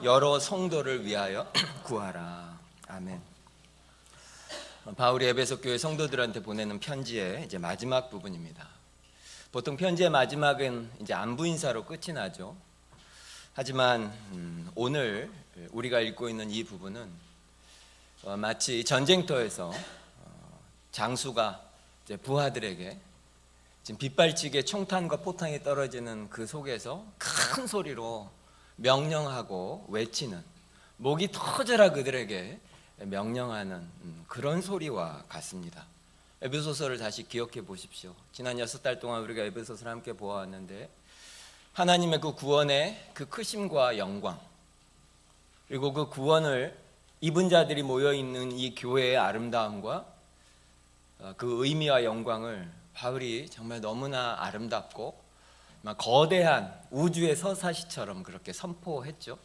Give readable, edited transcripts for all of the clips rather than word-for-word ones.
여러 성도를 위하여 구하라. 아멘. 바울이 에베소 교회 성도들한테 보내는 편지의 이제 마지막 부분입니다. 보통 편지의 마지막은 이제 안부 인사로 끝이 나죠. 하지만 오늘 우리가 읽고 있는 이 부분은 마치 전쟁터에서 장수가 이제 부하들에게 지금 빗발치게 총탄과 포탄이 떨어지는 그 속에서 큰 소리로 명령하고 외치는, 목이 터져라 그들에게 명령하는 그런 소리와 같습니다. 에베소서를 다시 기억해 보십시오. 지난 6달 동안 우리가 에베소서를 함께 보아왔는데 하나님의 그 구원의 그 크심과 영광, 그리고 그 구원을 입은 자들이 모여있는 이 교회의 아름다움과 그 의미와 영광을 바울이 정말 너무나 아름답고 거대한 우주의 서사시처럼 그렇게 선포했죠.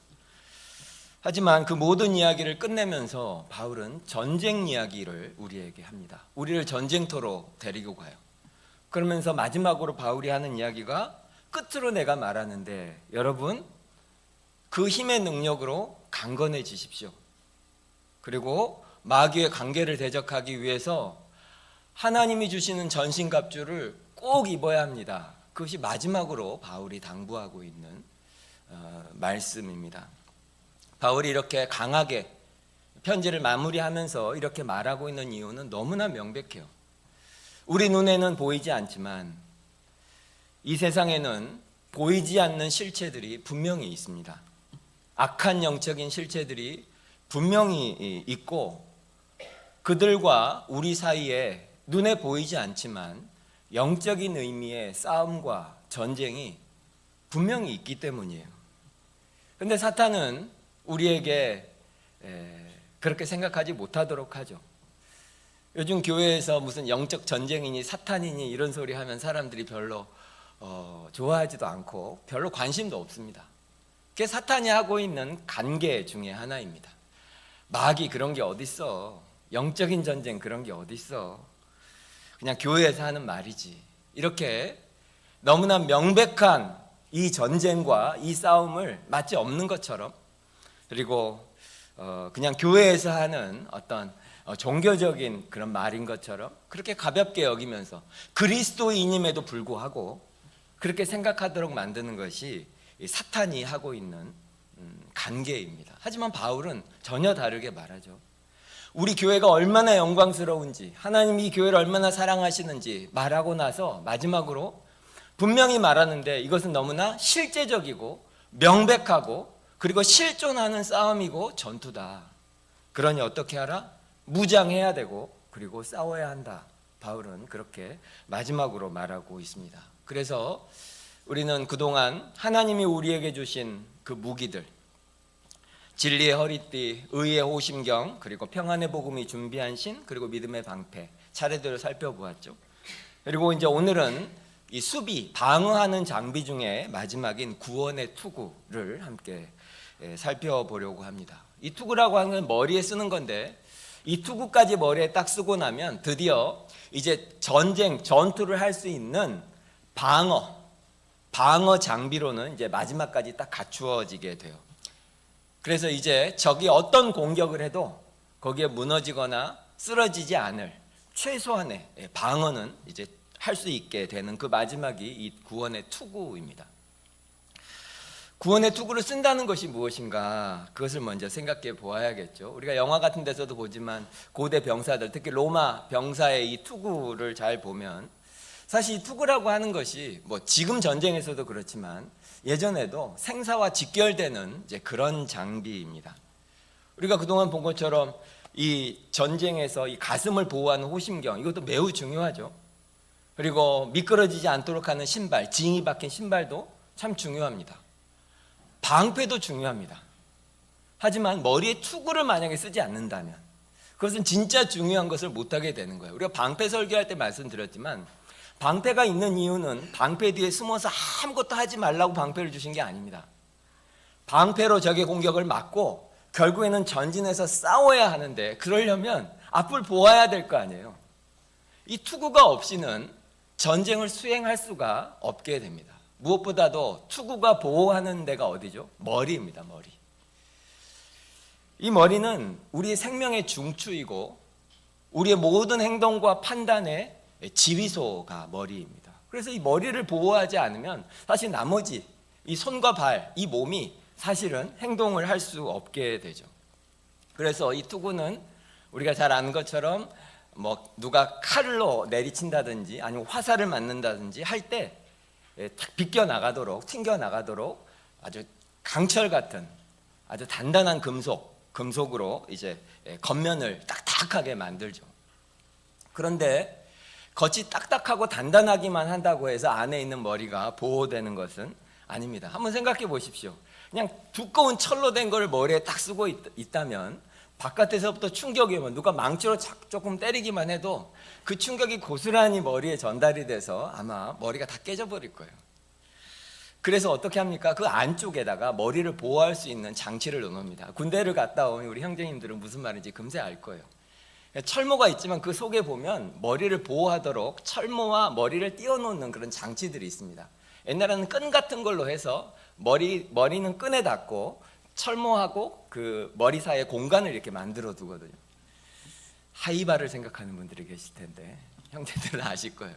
하지만 그 모든 이야기를 끝내면서 바울은 전쟁 이야기를 우리에게 합니다. 우리를 전쟁터로 데리고 가요. 그러면서 마지막으로 바울이 하는 이야기가, 끝으로 내가 말하는데 여러분 그 힘의 능력으로 강건해지십시오. 그리고 마귀의 관계를 대적하기 위해서 하나님이 주시는 전신갑주를 꼭 입어야 합니다. 그것이 마지막으로 바울이 당부하고 있는 말씀입니다. 바울이 이렇게 강하게 편지를 마무리하면서 이렇게 말하고 있는 이유는 너무나 명백해요. 우리 눈에는 보이지 않지만 이 세상에는 보이지 않는 실체들이 분명히 있습니다. 악한 영적인 실체들이 분명히 있고, 그들과 우리 사이에 눈에 보이지 않지만 영적인 의미의 싸움과 전쟁이 분명히 있기 때문이에요. 그런데 사탄은 우리에게 그렇게 생각하지 못하도록 하죠. 요즘 교회에서 무슨 영적 전쟁이니 사탄이니 이런 소리 하면 사람들이 별로 좋아하지도 않고 별로 관심도 없습니다. 그게 사탄이 하고 있는 관계 중에 하나입니다. 마귀 그런 게 어딨어, 영적인 전쟁 그런 게 어딨어, 그냥 교회에서 하는 말이지, 이렇게 너무나 명백한 이 전쟁과 이 싸움을 마치 없는 것처럼, 그리고 그냥 교회에서 하는 어떤 종교적인 그런 말인 것처럼 그렇게 가볍게 여기면서 그리스도인임에도 불구하고 그렇게 생각하도록 만드는 것이 사탄이 하고 있는 관계입니다. 하지만 바울은 전혀 다르게 말하죠. 우리 교회가 얼마나 영광스러운지, 하나님이 이 교회를 얼마나 사랑하시는지 말하고 나서 마지막으로 분명히 말하는데, 이것은 너무나 실제적이고 명백하고 그리고 실존하는 싸움이고 전투다. 그러니 어떻게 하라? 무장해야 되고 그리고 싸워야 한다. 바울은 그렇게 마지막으로 말하고 있습니다. 그래서 우리는 그동안 하나님이 우리에게 주신 그 무기들, 진리의 허리띠, 의의 호심경, 그리고 평안의 복음이 준비한 신, 그리고 믿음의 방패 차례대로 살펴보았죠. 그리고 이제 오늘은 이 수비, 방어하는 장비 중에 마지막인 구원의 투구를 함께 살펴보려고 합니다. 이 투구라고 하는 건 머리에 쓰는 건데, 이 투구까지 머리에 딱 쓰고 나면 드디어 이제 전투를 할 수 있는 방어 장비로는 이제 마지막까지 딱 갖추어지게 돼요. 그래서 이제 적이 어떤 공격을 해도 거기에 무너지거나 쓰러지지 않을 최소한의 방어는 이제 할 수 있게 되는 그 마지막이 이 구원의 투구입니다. 구원의 투구를 쓴다는 것이 무엇인가, 그것을 먼저 생각해 보아야겠죠. 우리가 영화 같은 데서도 보지만 고대 병사들, 특히 로마 병사의 이 투구를 잘 보면 사실 이 투구라고 하는 것이 지금 전쟁에서도 그렇지만 예전에도 생사와 직결되는 이제 그런 장비입니다. 우리가 그동안 본 것처럼 이 전쟁에서 이 가슴을 보호하는 호심경, 이것도 매우 중요하죠. 그리고 미끄러지지 않도록 하는 신발, 징이 박힌 신발도 참 중요합니다. 방패도 중요합니다. 하지만 머리에 투구를 만약에 쓰지 않는다면 그것은 진짜 중요한 것을 못하게 되는 거예요. 우리가 방패 설교할 때 말씀드렸지만, 방패가 있는 이유는 방패 뒤에 숨어서 아무것도 하지 말라고 방패를 주신 게 아닙니다. 방패로 적의 공격을 막고 결국에는 전진해서 싸워야 하는데, 그러려면 앞을 보아야 될 거 아니에요. 이 투구가 없이는 전쟁을 수행할 수가 없게 됩니다. 무엇보다도 투구가 보호하는 데가 어디죠? 머리입니다. 머리. 이 머리는 우리의 생명의 중추이고 우리의 모든 행동과 판단의 지휘소가 머리입니다. 그래서 이 머리를 보호하지 않으면 사실 나머지 이 손과 발, 이 몸이 사실은 행동을 할 수 없게 되죠. 그래서 이 투구는 우리가 잘 아는 것처럼 뭐 누가 칼로 내리친다든지 아니면 화살을 맞는다든지 할 때 탁 비껴 나가도록, 튕겨 나가도록 아주 강철 같은 아주 단단한 금속으로 이제 겉면을 딱딱하게 만들죠. 그런데 겉이 딱딱하고 단단하기만 한다고 해서 안에 있는 머리가 보호되는 것은 아닙니다. 한번 생각해 보십시오. 그냥 두꺼운 철로 된 걸 머리에 딱 쓰고 있다면 바깥에서부터 충격이 오면 누가 망치로 조금 때리기만 해도 그 충격이 고스란히 머리에 전달이 돼서 아마 머리가 다 깨져버릴 거예요. 그래서 어떻게 합니까? 그 안쪽에다가 머리를 보호할 수 있는 장치를 넣습니다. 군대를 갔다 온 우리 형제님들은 무슨 말인지 금세 알 거예요. 철모가 있지만 그 속에 보면 머리를 보호하도록 철모와 머리를 띄워놓는 그런 장치들이 있습니다. 옛날에는 끈 같은 걸로 해서 머리는 끈에 닿고 철모하고 그 머리 사이에 공간을 이렇게 만들어 두거든요. 하이바를 생각하는 분들이 계실 텐데 형제들은 아실 거예요.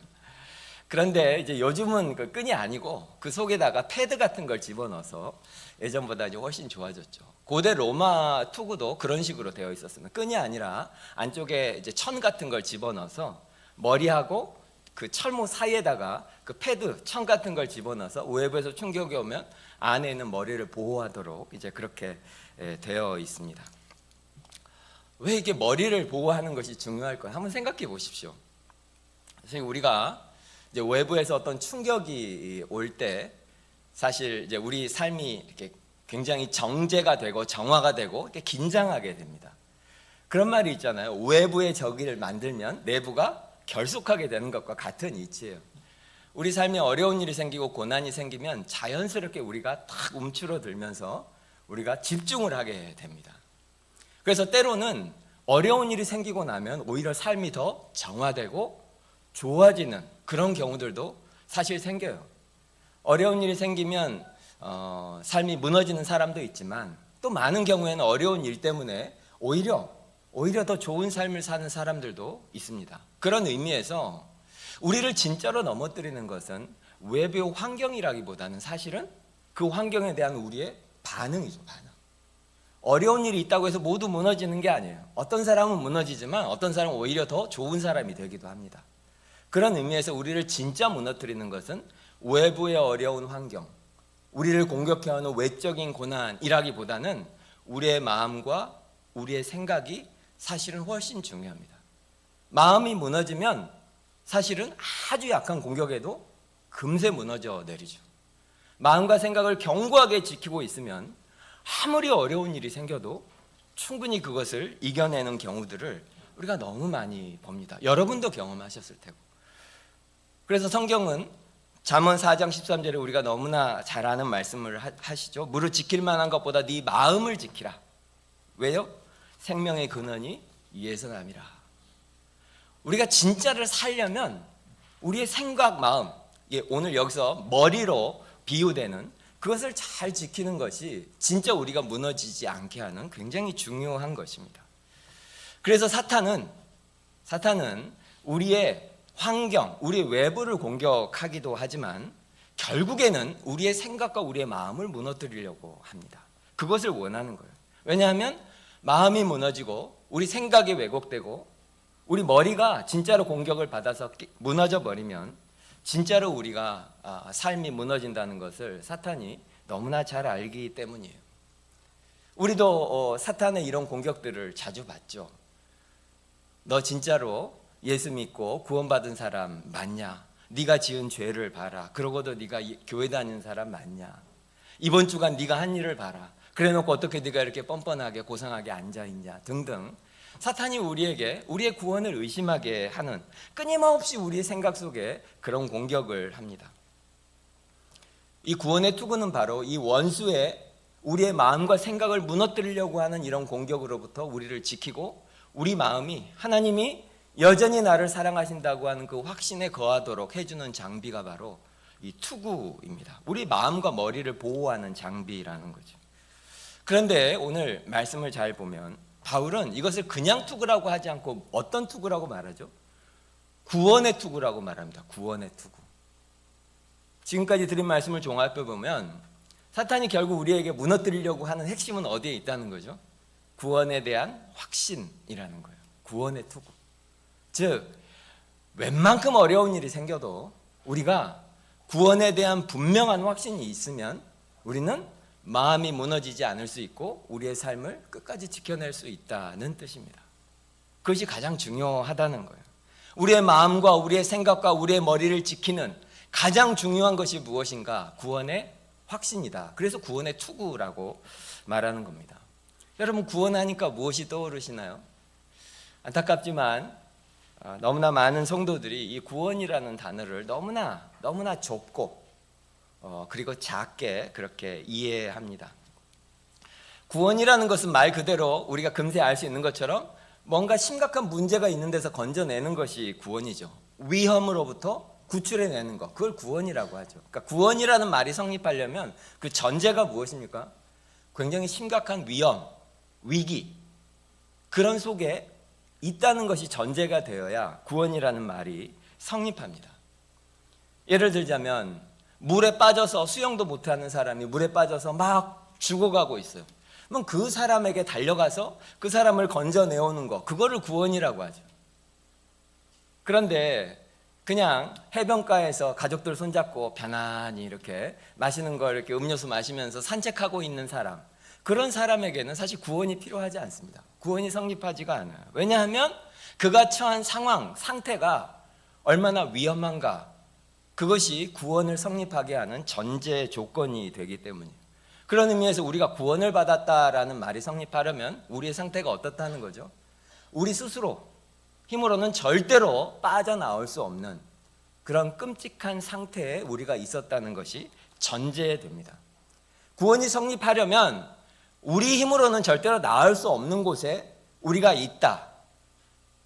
그런데 이제 요즘은 그 끈이 아니고 그 속에다가 패드 같은 걸 집어넣어서 예전보다 이제 훨씬 좋아졌죠. 고대 로마 투구도 그런 식으로 되어 있었습니다. 끈이 아니라 안쪽에 이제 천 같은 걸 집어넣어서 머리하고 그 철모 사이에다가 그 패드, 천 같은 걸 집어넣어서 외부에서 충격이 오면 안에 있는 머리를 보호하도록 이제 그렇게 되어 있습니다. 왜 이게 머리를 보호하는 것이 중요할까요? 한번 생각해 보십시오. 사실 우리가 이제 외부에서 어떤 충격이 올 때 사실 이제 우리 삶이 이렇게 굉장히 정제가 되고 정화가 되고 이렇게 긴장하게 됩니다. 그런 말이 있잖아요. 외부의 적을 만들면 내부가 결속하게 되는 것과 같은 이치예요. 우리 삶에 어려운 일이 생기고 고난이 생기면 자연스럽게 우리가 탁 움츠러들면서 우리가 집중을 하게 됩니다. 그래서 때로는 어려운 일이 생기고 나면 오히려 삶이 더 정화되고 좋아지는 그런 경우들도 사실 생겨요. 어려운 일이 생기면 삶이 무너지는 사람도 있지만 또 많은 경우에는 어려운 일 때문에 오히려 더 좋은 삶을 사는 사람들도 있습니다. 그런 의미에서 우리를 진짜로 넘어뜨리는 것은 외부의 환경이라기보다는 사실은 그 환경에 대한 우리의 반응이죠. 반응. 어려운 일이 있다고 해서 모두 무너지는 게 아니에요. 어떤 사람은 무너지지만 어떤 사람은 오히려 더 좋은 사람이 되기도 합니다. 그런 의미에서 우리를 진짜 무너뜨리는 것은 외부의 어려운 환경, 우리를 공격해오는 외적인 고난이라기보다는 우리의 마음과 우리의 생각이 사실은 훨씬 중요합니다. 마음이 무너지면 사실은 아주 약한 공격에도 금세 무너져 내리죠. 마음과 생각을 견고하게 지키고 있으면 아무리 어려운 일이 생겨도 충분히 그것을 이겨내는 경우들을 우리가 너무 많이 봅니다. 여러분도 경험하셨을 테고. 그래서 성경은 잠언 4장 13절에 우리가 너무나 잘 아는 말씀을 하시죠. 무릇 지킬 만한 것보다 네 마음을 지키라. 왜요? 생명의 근원이 이에서 남이라. 우리가 진짜를 살려면 우리의 생각, 마음, 오늘 여기서 머리로 비유되는 그것을 잘 지키는 것이 진짜 우리가 무너지지 않게 하는 굉장히 중요한 것입니다. 그래서 사탄은 우리의 환경, 우리의 외부를 공격하기도 하지만 결국에는 우리의 생각과 우리의 마음을 무너뜨리려고 합니다. 그것을 원하는 거예요. 왜냐하면 마음이 무너지고 우리 생각이 왜곡되고 우리 머리가 진짜로 공격을 받아서 무너져 버리면 진짜로 우리가 삶이 무너진다는 것을 사탄이 너무나 잘 알기 때문이에요. 우리도 사탄의 이런 공격들을 자주 받죠. 너 진짜로 예수 믿고 구원받은 사람 맞냐? 네가 지은 죄를 봐라. 그러고도 네가 교회 다니는 사람 맞냐? 이번 주간 네가 한 일을 봐라. 그래놓고 어떻게 네가 이렇게 뻔뻔하게 고상하게 앉아있냐? 등등. 사탄이 우리에게 우리의 구원을 의심하게 하는 끊임없이 우리의 생각 속에 그런 공격을 합니다. 이 구원의 투구는 바로 이 원수의 우리의 마음과 생각을 무너뜨리려고 하는 이런 공격으로부터 우리를 지키고 우리 마음이 하나님이 여전히 나를 사랑하신다고 하는 그 확신에 거하도록 해주는 장비가 바로 이 투구입니다. 우리 마음과 머리를 보호하는 장비라는 거죠. 그런데 오늘 말씀을 잘 보면 바울은 이것을 그냥 투구라고 하지 않고 어떤 투구라고 말하죠? 구원의 투구라고 말합니다. 구원의 투구. 지금까지 드린 말씀을 종합해 보면 사탄이 결국 우리에게 무너뜨리려고 하는 핵심은 어디에 있다는 거죠? 구원에 대한 확신이라는 거예요. 구원의 투구. 즉 웬만큼 어려운 일이 생겨도 우리가 구원에 대한 분명한 확신이 있으면 우리는 마음이 무너지지 않을 수 있고 우리의 삶을 끝까지 지켜낼 수 있다는 뜻입니다. 그것이 가장 중요하다는 거예요. 우리의 마음과 우리의 생각과 우리의 머리를 지키는 가장 중요한 것이 무엇인가? 구원의 확신이다. 그래서 구원의 투구라고 말하는 겁니다. 여러분, 구원하니까 무엇이 떠오르시나요? 안타깝지만 너무나 많은 성도들이 이 구원이라는 단어를 너무나 좁고 그리고 작게 그렇게 이해합니다. 구원이라는 것은 말 그대로 우리가 금세 알 수 있는 것처럼 뭔가 심각한 문제가 있는 데서 건져내는 것이 구원이죠. 위험으로부터 구출해내는 것, 그걸 구원이라고 하죠. 그러니까 구원이라는 말이 성립하려면 그 전제가 무엇입니까? 굉장히 심각한 위험, 위기, 그런 속에 있다는 것이 전제가 되어야 구원이라는 말이 성립합니다. 예를 들자면 물에 빠져서 수영도 못하는 사람이 물에 빠져서 막 죽어가고 있어요. 그럼 그 사람에게 달려가서 그 사람을 건져내오는 거, 그거를 구원이라고 하죠. 그런데 그냥 해변가에서 가족들 손잡고 편안히 이렇게 마시는 걸 이렇게 음료수 마시면서 산책하고 있는 사람, 그런 사람에게는 사실 구원이 필요하지 않습니다. 구원이 성립하지가 않아요. 왜냐하면 그가 처한 상황, 상태가 얼마나 위험한가, 그것이 구원을 성립하게 하는 전제 조건이 되기 때문이에요. 그런 의미에서 우리가 구원을 받았다라는 말이 성립하려면 우리의 상태가 어떻다는 거죠? 우리 스스로 힘으로는 절대로 빠져나올 수 없는 그런 끔찍한 상태에 우리가 있었다는 것이 전제됩니다. 구원이 성립하려면 우리 힘으로는 절대로 나을 수 없는 곳에 우리가 있다.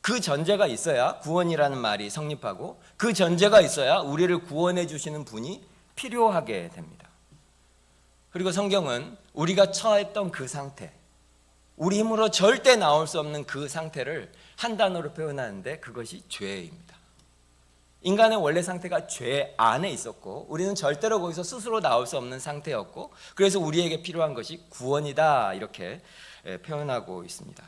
그 전제가 있어야 구원이라는 말이 성립하고, 그 전제가 있어야 우리를 구원해 주시는 분이 필요하게 됩니다. 그리고 성경은 우리가 처했던 그 상태, 우리 힘으로 절대 나올 수 없는 그 상태를 한 단어로 표현하는데 그것이 죄입니다. 인간의 원래 상태가 죄 안에 있었고 우리는 절대로 거기서 스스로 나올 수 없는 상태였고, 그래서 우리에게 필요한 것이 구원이다, 이렇게 표현하고 있습니다.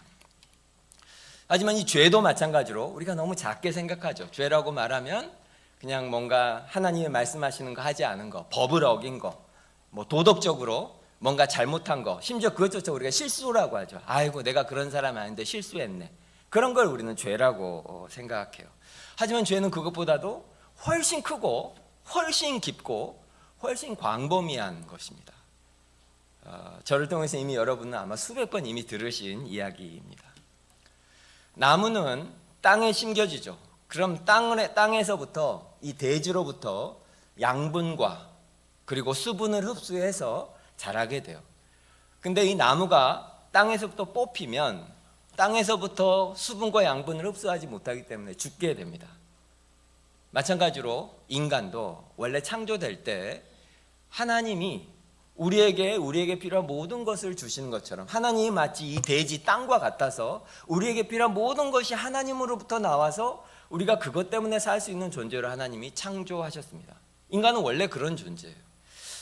하지만 이 죄도 마찬가지로 우리가 너무 작게 생각하죠. 죄라고 말하면 그냥 뭔가 하나님이 말씀하시는 거 하지 않은 거, 법을 어긴 거, 뭐 도덕적으로 뭔가 잘못한 거, 심지어 그것조차 우리가 실수라고 하죠. 아이고 내가 그런 사람 아닌데 실수했네. 그런 걸 우리는 죄라고 생각해요. 하지만 죄는 그것보다도 훨씬 크고 훨씬 깊고 훨씬 광범위한 것입니다. 저를 통해서 이미 여러분은 아마 수백 번 이미 들으신 이야기입니다. 나무는 땅에 심겨지죠. 그럼 땅에서부터, 이 대지로부터 양분과 그리고 수분을 흡수해서 자라게 돼요. 근데 이 나무가 땅에서부터 뽑히면 땅에서부터 수분과 양분을 흡수하지 못하기 때문에 죽게 됩니다. 마찬가지로 인간도 원래 창조될 때 하나님이 우리에게 필요한 모든 것을 주시는 것처럼, 하나님이 마치 이 대지 땅과 같아서 우리에게 필요한 모든 것이 하나님으로부터 나와서 우리가 그것 때문에 살 수 있는 존재로 하나님이 창조하셨습니다. 인간은 원래 그런 존재예요.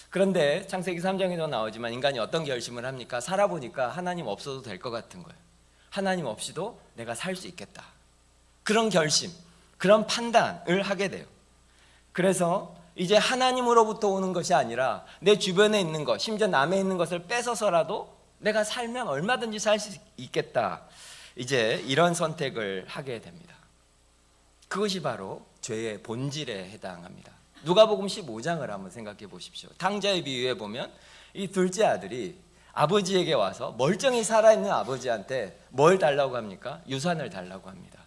그런데 창세기 3장에도 나오지만 인간이 어떤 결심을 합니까? 살아보니까 하나님 없어도 될 것 같은 거예요. 하나님 없이도 내가 살 수 있겠다. 그런 결심, 그런 판단을 하게 돼요. 그래서 이제 하나님으로부터 오는 것이 아니라 내 주변에 있는 것, 심지어 남에 있는 것을 뺏어서라도 내가 살면 얼마든지 살 수 있겠다. 이제 이런 선택을 하게 됩니다. 그것이 바로 죄의 본질에 해당합니다. 누가복음 15장을 한번 생각해 보십시오. 탕자의 비유에 보면 이 둘째 아들이 아버지에게 와서 멀쩡히 살아있는 아버지한테 뭘 달라고 합니까? 유산을 달라고 합니다.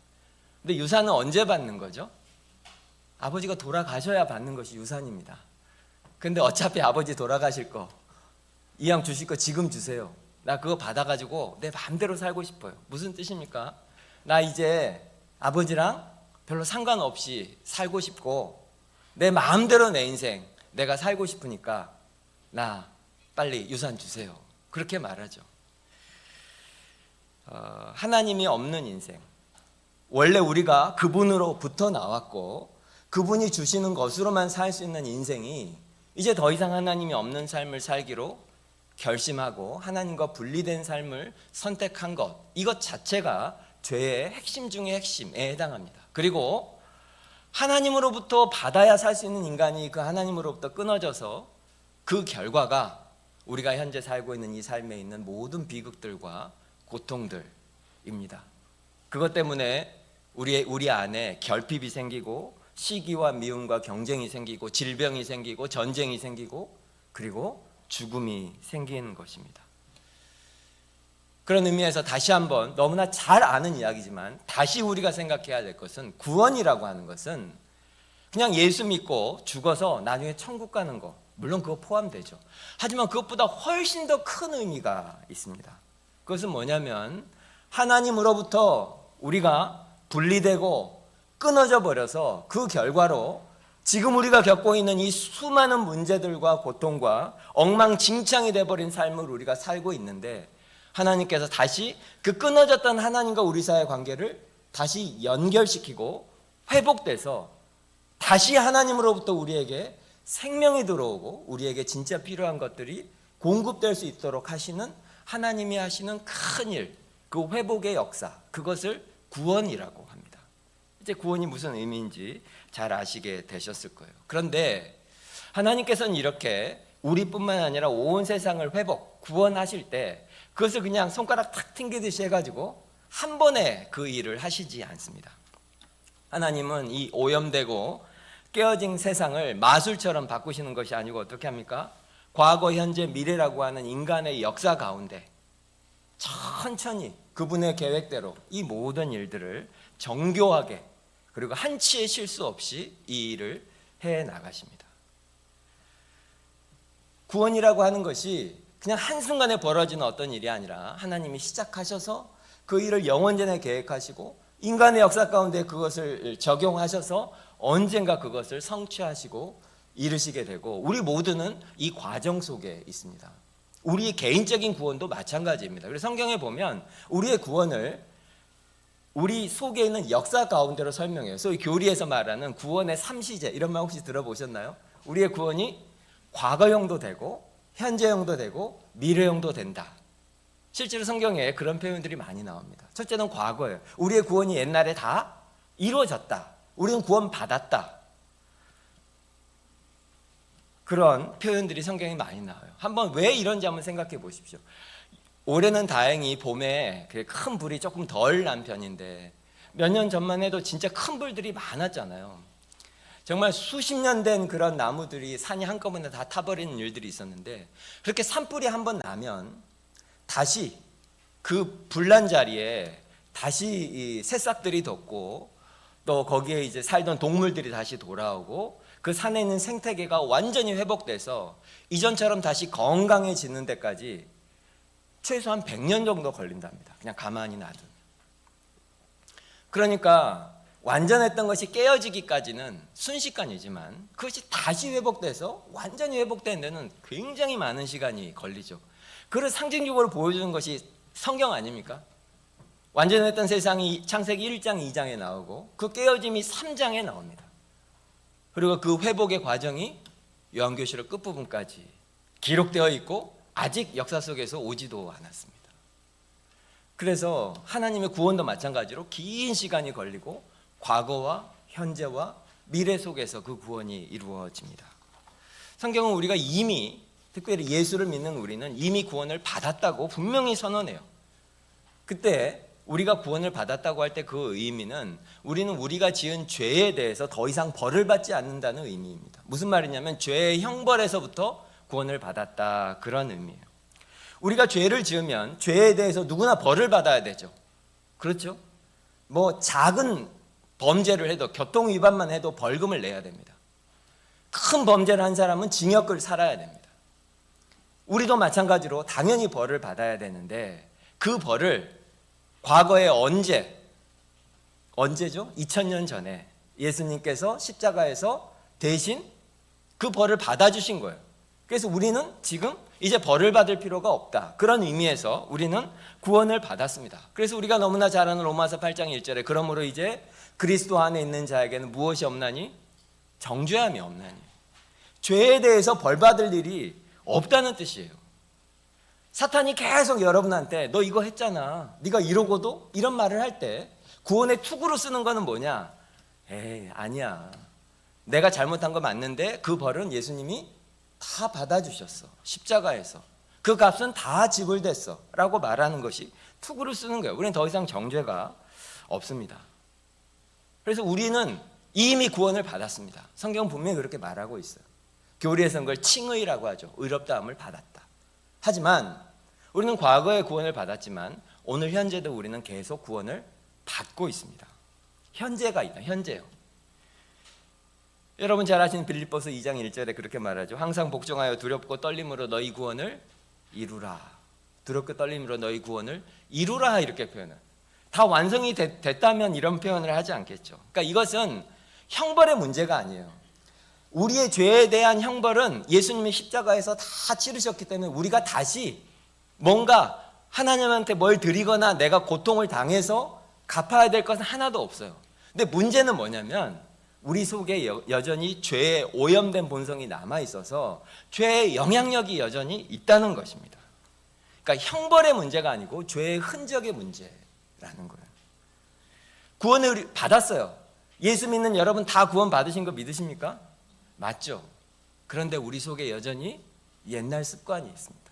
근데 유산은 언제 받는 거죠? 아버지가 돌아가셔야 받는 것이 유산입니다. 근데 어차피 아버지 돌아가실 거, 이왕 주실 거 지금 주세요. 나 그거 받아가지고 내 마음대로 살고 싶어요. 무슨 뜻입니까? 나 이제 아버지랑 별로 상관없이 살고 싶고 내 마음대로 내 인생 내가 살고 싶으니까 나 빨리 유산 주세요. 그렇게 말하죠. 하나님이 없는 인생, 원래 우리가 그분으로부터 나왔고 그분이 주시는 것으로만 살 수 있는 인생이 이제 더 이상 하나님이 없는 삶을 살기로 결심하고 하나님과 분리된 삶을 선택한 것, 이것 자체가 죄의 핵심 중의 핵심에 해당합니다. 그리고 하나님으로부터 받아야 살 수 있는 인간이 그 하나님으로부터 끊어져서 그 결과가 우리가 현재 살고 있는 이 삶에 있는 모든 비극들과 고통들입니다. 그것 때문에 우리 안에 결핍이 생기고 시기와 미움과 경쟁이 생기고 질병이 생기고 전쟁이 생기고 그리고 죽음이 생기는 것입니다. 그런 의미에서 다시 한번 너무나 잘 아는 이야기지만 다시 우리가 생각해야 될 것은 구원이라고 하는 것은 그냥 예수 믿고 죽어서 나중에 천국 가는 거, 물론 그거 포함되죠. 하지만 그것보다 훨씬 더 큰 의미가 있습니다. 그것은 뭐냐면 하나님으로부터 우리가 분리되고 끊어져 버려서 그 결과로 지금 우리가 겪고 있는 이 수많은 문제들과 고통과 엉망진창이 돼버린 삶을 우리가 살고 있는데 하나님께서 다시 그 끊어졌던 하나님과 우리 사이의 관계를 다시 연결시키고 회복돼서 다시 하나님으로부터 우리에게 생명이 들어오고 우리에게 진짜 필요한 것들이 공급될 수 있도록 하시는 하나님이 하시는 큰 일, 그 회복의 역사, 그것을 구원이라고 합니다. 이제 구원이 무슨 의미인지 잘 아시게 되셨을 거예요. 그런데 하나님께서는 이렇게 우리뿐만 아니라 온 세상을 회복, 구원하실 때 그것을 그냥 손가락 탁 튕기듯이 해가지고 한 번에 그 일을 하시지 않습니다. 하나님은 이 오염되고 깨어진 세상을 마술처럼 바꾸시는 것이 아니고 어떻게 합니까? 과거, 현재, 미래라고 하는 인간의 역사 가운데 천천히 그분의 계획대로 이 모든 일들을 정교하게 그리고 한치의 실수 없이 이 일을 해 나가십니다. 구원이라고 하는 것이 그냥 한순간에 벌어지는 어떤 일이 아니라 하나님이 시작하셔서 그 일을 영원전에 계획하시고 인간의 역사 가운데 그것을 적용하셔서 언젠가 그것을 성취하시고 이루시게 되고 우리 모두는 이 과정 속에 있습니다. 우리 개인적인 구원도 마찬가지입니다. 그래서 성경에 보면 우리의 구원을 우리 속에 있는 역사 가운데로 설명해요. 소위 교리에서 말하는 구원의 3시제 이런 말 혹시 들어보셨나요? 우리의 구원이 과거형도 되고 현재형도 되고 미래형도 된다. 실제로 성경에 그런 표현들이 많이 나옵니다. 첫째는 과거예요. 우리의 구원이 옛날에 다 이루어졌다. 우리는 구원받았다. 그런 표현들이 성경에 많이 나와요. 한번 왜 이런지 한번 생각해 보십시오. 올해는 다행히 봄에 큰 불이 조금 덜 난 편인데 몇 년 전만 해도 진짜 큰 불들이 많았잖아요. 정말 수십 년 된 그런 나무들이 산이 한꺼번에 다 타버리는 일들이 있었는데 그렇게 산불이 한번 나면 다시 그 불난 자리에 다시 이 새싹들이 돋고 또 거기에 이제 살던 동물들이 다시 돌아오고 그 산에 있는 생태계가 완전히 회복돼서 이전처럼 다시 건강해지는 데까지 최소한 100년 정도 걸린답니다. 그냥 가만히 놔두면. 그러니까 완전했던 것이 깨어지기까지는 순식간이지만 그것이 다시 회복돼서 완전히 회복되는 데는 굉장히 많은 시간이 걸리죠. 그걸 상징적으로 보여주는 것이 성경 아닙니까? 완전했던 세상이 창세기 1장 2장에 나오고 그 깨어짐이 3장에 나옵니다. 그리고 그 회복의 과정이 요한계시록 끝부분까지 기록되어 있고 아직 역사 속에서 오지도 않았습니다. 그래서 하나님의 구원도 마찬가지로 긴 시간이 걸리고 과거와 현재와 미래 속에서 그 구원이 이루어집니다. 성경은 우리가 이미 특별히 예수를 믿는 우리는 이미 구원을 받았다고 분명히 선언해요. 그때 우리가 구원을 받았다고 할 때 그 의미는 우리는 우리가 지은 죄에 대해서 더 이상 벌을 받지 않는다는 의미입니다. 무슨 말이냐면 죄의 형벌에서부터 구원을 받았다 그런 의미예요. 우리가 죄를 지으면 죄에 대해서 누구나 벌을 받아야 되죠. 그렇죠? 뭐 작은 범죄를 해도 교통 위반만 해도 벌금을 내야 됩니다. 큰 범죄를 한 사람은 징역을 살아야 됩니다. 우리도 마찬가지로 당연히 벌을 받아야 되는데 그 벌을 과거에 언제죠? 2000년 전에 예수님께서 십자가에서 대신 그 벌을 받아주신 거예요. 그래서 우리는 지금 이제 벌을 받을 필요가 없다. 그런 의미에서 우리는 구원을 받았습니다. 그래서 우리가 너무나 잘 아는 로마서 8장 1절에 그러므로 이제 그리스도 안에 있는 자에게는 무엇이 없나니? 정죄함이 없나니. 죄에 대해서 벌 받을 일이 없다는 뜻이에요. 사탄이 계속 여러분한테 너 이거 했잖아, 네가 이러고도, 이런 말을 할 때 구원의 투구로 쓰는 거는 뭐냐? 에이, 아니야, 내가 잘못한 거 맞는데 그 벌은 예수님이 다 받아주셨어. 십자가에서 그 값은 다 지불됐어 라고 말하는 것이 투구로 쓰는 거예요. 우리는 더 이상 정죄가 없습니다. 그래서 우리는 이미 구원을 받았습니다. 성경은 분명히 그렇게 말하고 있어요. 교리에서는 그걸 칭의라고 하죠. 의롭다함을 받았다. 하지만 우리는 과거에 구원을 받았지만 오늘 현재도 우리는 계속 구원을 받고 있습니다. 현재가 있다. 현재요. 여러분 잘 아시는 빌립보서 2장 1절에 그렇게 말하죠. 항상 복종하여 두렵고 떨림으로 너희 구원을 이루라. 두렵고 떨림으로 너희 구원을 이루라, 이렇게 표현을. 다 완성이 됐다면 이런 표현을 하지 않겠죠. 그러니까 이것은 형벌의 문제가 아니에요. 우리의 죄에 대한 형벌은 예수님이 십자가에서 다 치르셨기 때문에 우리가 다시 뭔가 하나님한테 뭘 드리거나 내가 고통을 당해서 갚아야 될 것은 하나도 없어요. 근데 문제는 뭐냐면 우리 속에 여전히 죄에 오염된 본성이 남아있어서 죄의 영향력이 여전히 있다는 것입니다. 그러니까 형벌의 문제가 아니고 죄의 흔적의 문제라는 거예요. 구원을 받았어요. 예수 믿는 여러분 다 구원 받으신 거 믿으십니까? 맞죠? 그런데 우리 속에 여전히 옛날 습관이 있습니다.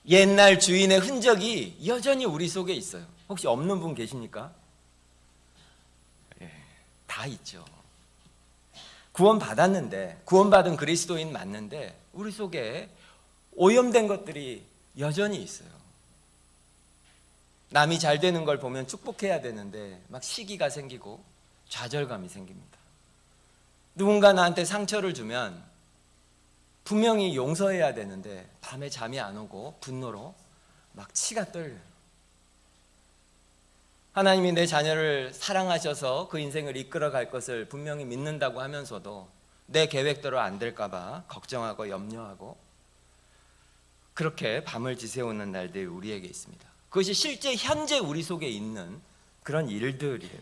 옛날 주인의 흔적이 여전히 우리 속에 있어요. 혹시 없는 분 계십니까? 다 있죠. 구원 받았는데, 구원받은 그리스도인 맞는데 우리 속에 오염된 것들이 여전히 있어요. 남이 잘 되는 걸 보면 축복해야 되는데 막 시기가 생기고 좌절감이 생깁니다. 누군가 나한테 상처를 주면 분명히 용서해야 되는데 밤에 잠이 안 오고 분노로 막 치가 떨려요. 하나님이 내 자녀를 사랑하셔서 그 인생을 이끌어 갈 것을 분명히 믿는다고 하면서도 내 계획대로 안 될까 봐 걱정하고 염려하고 그렇게 밤을 지새우는 날들이 우리에게 있습니다. 그것이 실제 현재 우리 속에 있는 그런 일들이에요.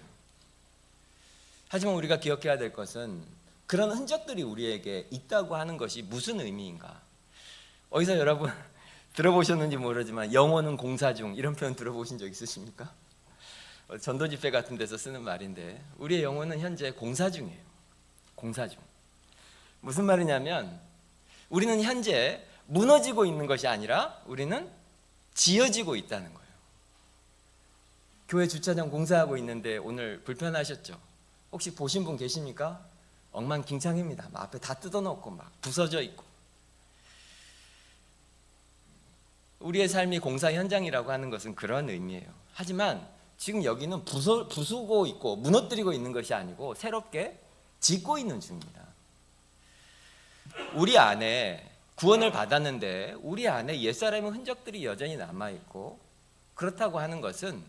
하지만 우리가 기억해야 될 것은 그런 흔적들이 우리에게 있다고 하는 것이 무슨 의미인가? 어디서 여러분 들어보셨는지 모르지만 영혼은 공사 중, 이런 표현 들어보신 적 있으십니까? 전도 집회 같은 데서 쓰는 말인데 우리의 영혼은 현재 공사 중이에요. 공사 중. 무슨 말이냐면 우리는 현재 무너지고 있는 것이 아니라 우리는 지어지고 있다는 거예요. 교회 주차장 공사하고 있는데 오늘 불편하셨죠? 혹시 보신 분 계십니까? 엉망진창입니다. 앞에 다 뜯어놓고 막 부서져 있고. 우리의 삶이 공사 현장이라고 하는 것은 그런 의미예요. 하지만 지금 여기는 부수고 있고 무너뜨리고 있는 것이 아니고 새롭게 짓고 있는 중입니다. 우리 안에 구원을 받았는데 우리 안에 옛사람의 흔적들이 여전히 남아있고, 그렇다고 하는 것은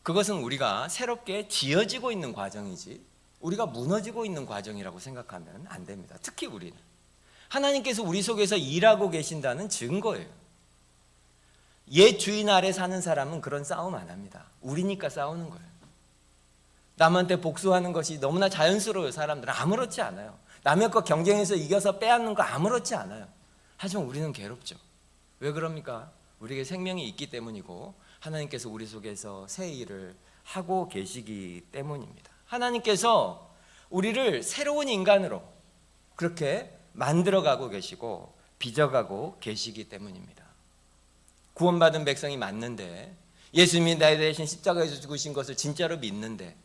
그것은 우리가 새롭게 지어지고 있는 과정이지 우리가 무너지고 있는 과정이라고 생각하면 안 됩니다. 특히 우리는 하나님께서 우리 속에서 일하고 계신다는 증거예요. 옛 주인 아래 사는 사람은 그런 싸움 안 합니다. 우리니까 싸우는 거예요. 남한테 복수하는 것이 너무나 자연스러워요. 사람들은 아무렇지 않아요. 남의 거 경쟁해서 이겨서 빼앗는 거 아무렇지 않아요. 하지만 우리는 괴롭죠. 왜 그럽니까? 우리에게 생명이 있기 때문이고 하나님께서 우리 속에서 새 일을 하고 계시기 때문입니다. 하나님께서 우리를 새로운 인간으로 그렇게 만들어가고 계시고 빚어가고 계시기 때문입니다. 구원받은 백성이 맞는데, 예수님이 나 대신 십자가에서 죽으신 것을 진짜로 믿는데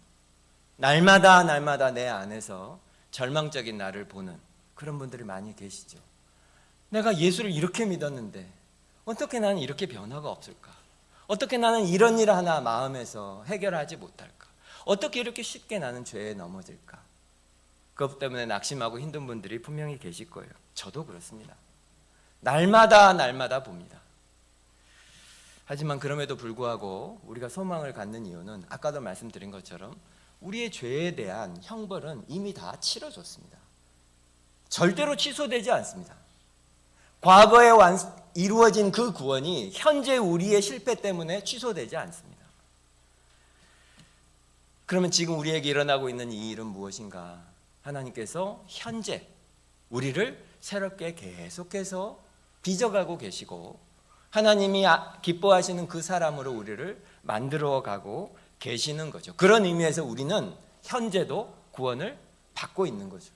날마다 내 안에서 절망적인 나를 보는 그런 분들이 많이 계시죠. 내가 예수를 이렇게 믿었는데 어떻게 나는 이렇게 변화가 없을까? 어떻게 나는 이런 일 하나 마음에서 해결하지 못할까? 어떻게 이렇게 쉽게 나는 죄에 넘어질까? 그것 때문에 낙심하고 힘든 분들이 분명히 계실 거예요. 저도 그렇습니다. 날마다 봅니다. 하지만 그럼에도 불구하고 우리가 소망을 갖는 이유는 아까도 말씀드린 것처럼 우리의 죄에 대한 형벌은 이미 다 치러졌습니다. 절대로 취소되지 않습니다. 과거에 이루어진 그 구원이 현재 우리의 실패 때문에 취소되지 않습니다. 그러면 지금 우리에게 일어나고 있는 이 일은 무엇인가? 하나님께서 현재 우리를 새롭게 계속해서 빚어가고 계시고 하나님이 기뻐하시는 그 사람으로 우리를 만들어가고 계시는 거죠. 그런 의미에서 우리는 현재도 구원을 받고 있는 거죠.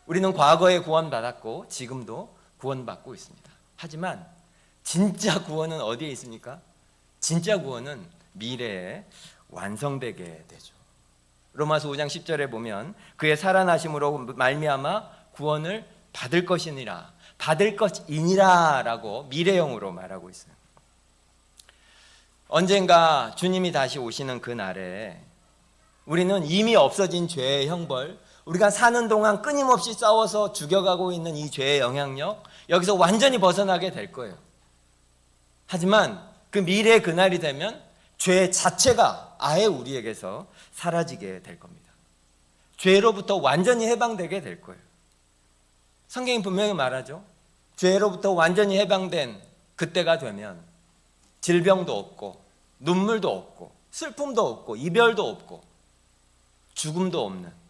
우리는 과거에 구원받았고 지금도 구원받고 있습니다. 하지만 진짜 구원은 어디에 있습니까? 진짜 구원은 미래에 완성되게 되죠. 로마서 5장 10절에 보면 그의 살아나심으로 말미암아 구원을 받을 것이니라 라고 미래형으로 말하고 있어요. 언젠가 주님이 다시 오시는 그 날에 우리는 이미 없어진 죄의 형벌, 우리가 사는 동안 끊임없이 싸워서 죽여가고 있는 이 죄의 영향력, 여기서 완전히 벗어나게 될 거예요. 하지만 그 미래의 그날이 되면 죄 자체가 아예 우리에게서 사라지게 될 겁니다. 죄로부터 완전히 해방되게 될 거예요. 성경이 분명히 말하죠. 죄로부터 완전히 해방된 그때가 되면 질병도 없고 눈물도 없고 슬픔도 없고 이별도 없고 죽음도 없는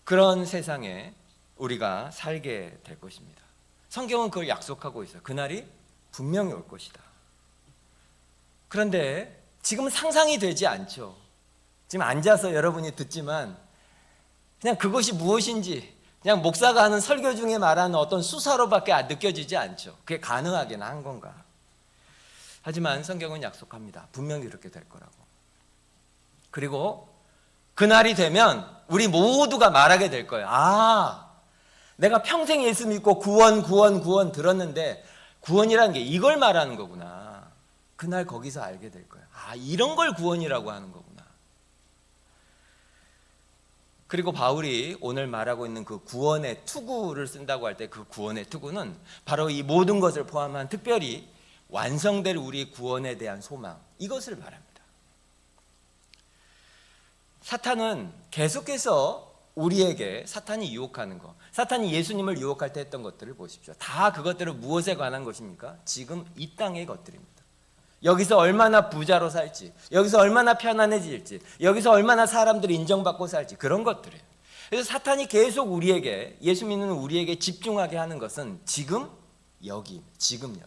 그런 세상에 우리가 살게 될 것입니다. 성경은 그걸 약속하고 있어요. 그날이 분명히 올 것이다. 그런데 지금은 상상이 되지 않죠. 지금 앉아서 여러분이 듣지만 그냥 그것이 무엇인지 그냥 목사가 하는 설교 중에 말하는 어떤 수사로밖에 느껴지지 않죠. 그게 가능하긴 한 건가? 하지만 성경은 약속합니다. 분명히 그렇게 될 거라고. 그리고 그날이 되면 우리 모두가 말하게 될 거예요. 아, 내가 평생 예수 믿고 구원 들었는데 구원이라는 게 이걸 말하는 거구나. 그날 거기서 알게 될 거예요. 아, 이런 걸 구원이라고 하는 거구나. 그리고 바울이 오늘 말하고 있는 그 구원의 투구를 쓴다고 할 때 그 구원의 투구는 바로 이 모든 것을 포함한 특별히 완성될 우리 구원에 대한 소망, 이것을 말합니다. 사탄은 계속해서 우리에게 사탄이 유혹하는 것, 사탄이 예수님을 유혹할 때 했던 것들을 보십시오. 다 그것들은 무엇에 관한 것입니까? 지금 이 땅의 것들입니다. 여기서 얼마나 부자로 살지, 여기서 얼마나 편안해질지, 여기서 얼마나 사람들이 인정받고 살지, 그런 것들이에요. 그래서 사탄이 계속 우리에게, 예수 믿는 우리에게 집중하게 하는 것은 지금 여기, 지금